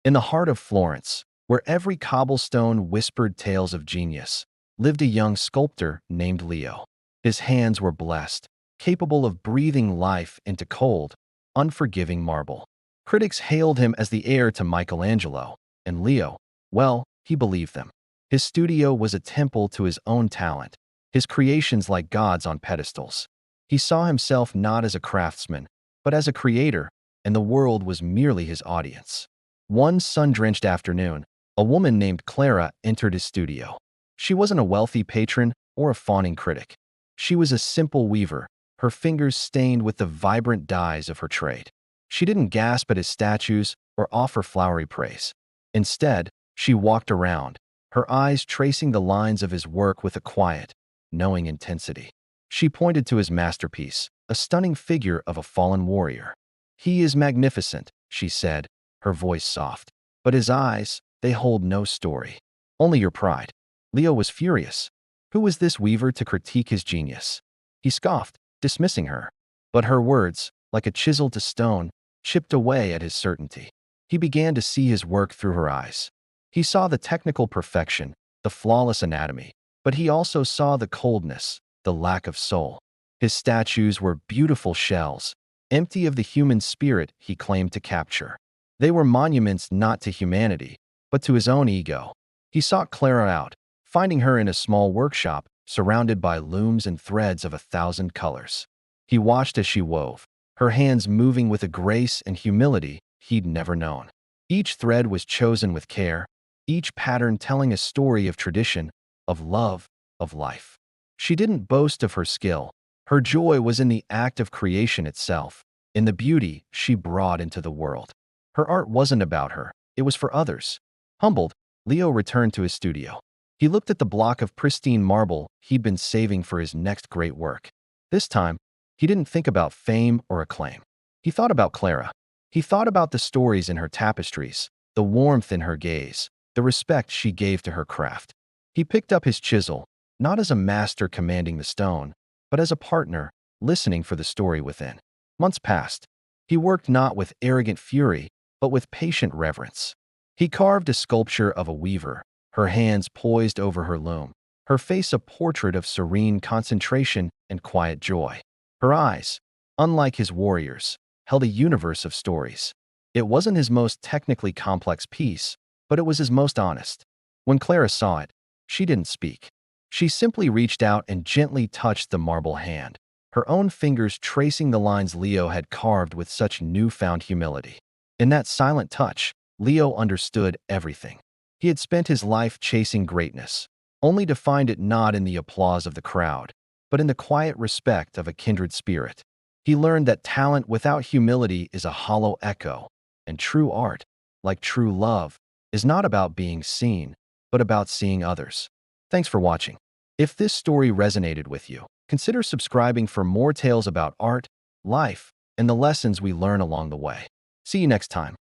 In the heart of Florence, where every cobblestone whispered tales of genius, lived a young sculptor named Leo. His hands were blessed, capable of breathing life into cold, unforgiving marble. Critics hailed him as the heir to Michelangelo, and Leo, well, he believed them. His studio was a temple to his own talent, his creations like gods on pedestals. He saw himself not as a craftsman, but as a creator, and the world was merely his audience. One sun-drenched afternoon, a woman named Clara entered his studio. She wasn't a wealthy patron or a fawning critic. She was a simple weaver, her fingers stained with the vibrant dyes of her trade. She didn't gasp at his statues or offer flowery praise. Instead, she walked around, her eyes tracing the lines of his work with a quiet, knowing intensity. She pointed to his masterpiece, a stunning figure of a fallen warrior. "He is magnificent," she said, her voice soft. "But his eyes, they hold no story. Only your pride." Leo was furious. Who was this weaver to critique his genius? He scoffed, dismissing her. But her words, like a chisel to stone, chipped away at his certainty. He began to see his work through her eyes. He saw the technical perfection, the flawless anatomy, but he also saw the coldness, the lack of soul. His statues were beautiful shells, empty of the human spirit he claimed to capture. They were monuments not to humanity, but to his own ego. He sought Clara out, finding her in a small workshop, surrounded by looms and threads of 1,000 colors. He watched as she wove, her hands moving with a grace and humility he'd never known. Each thread was chosen with care, each pattern telling a story of tradition, of love, of life. She didn't boast of her skill. Her joy was in the act of creation itself, in the beauty she brought into the world. Her art wasn't about her, it was for others. Humbled, Leo returned to his studio. He looked at the block of pristine marble he'd been saving for his next great work. This time, he didn't think about fame or acclaim. He thought about Clara. He thought about the stories in her tapestries, the warmth in her gaze, the respect she gave to her craft. He picked up his chisel, not as a master commanding the stone, but as a partner, listening for the story within. Months passed. He worked not with arrogant fury, but with patient reverence. He carved a sculpture of a weaver, her hands poised over her loom, her face a portrait of serene concentration and quiet joy. Her eyes, unlike his warriors, held a universe of stories. It wasn't his most technically complex piece, but it was his most honest. When Clara saw it, she didn't speak. She simply reached out and gently touched the marble hand, her own fingers tracing the lines Leo had carved with such newfound humility. In that silent touch, Leo understood everything. He had spent his life chasing greatness, only to find it not in the applause of the crowd, but in the quiet respect of a kindred spirit. He learned that talent without humility is a hollow echo, and true art, like true love, is not about being seen, but about seeing others. Thanks for watching. If this story resonated with you, consider subscribing for more tales about art, life, and the lessons we learn along the way. See you next time.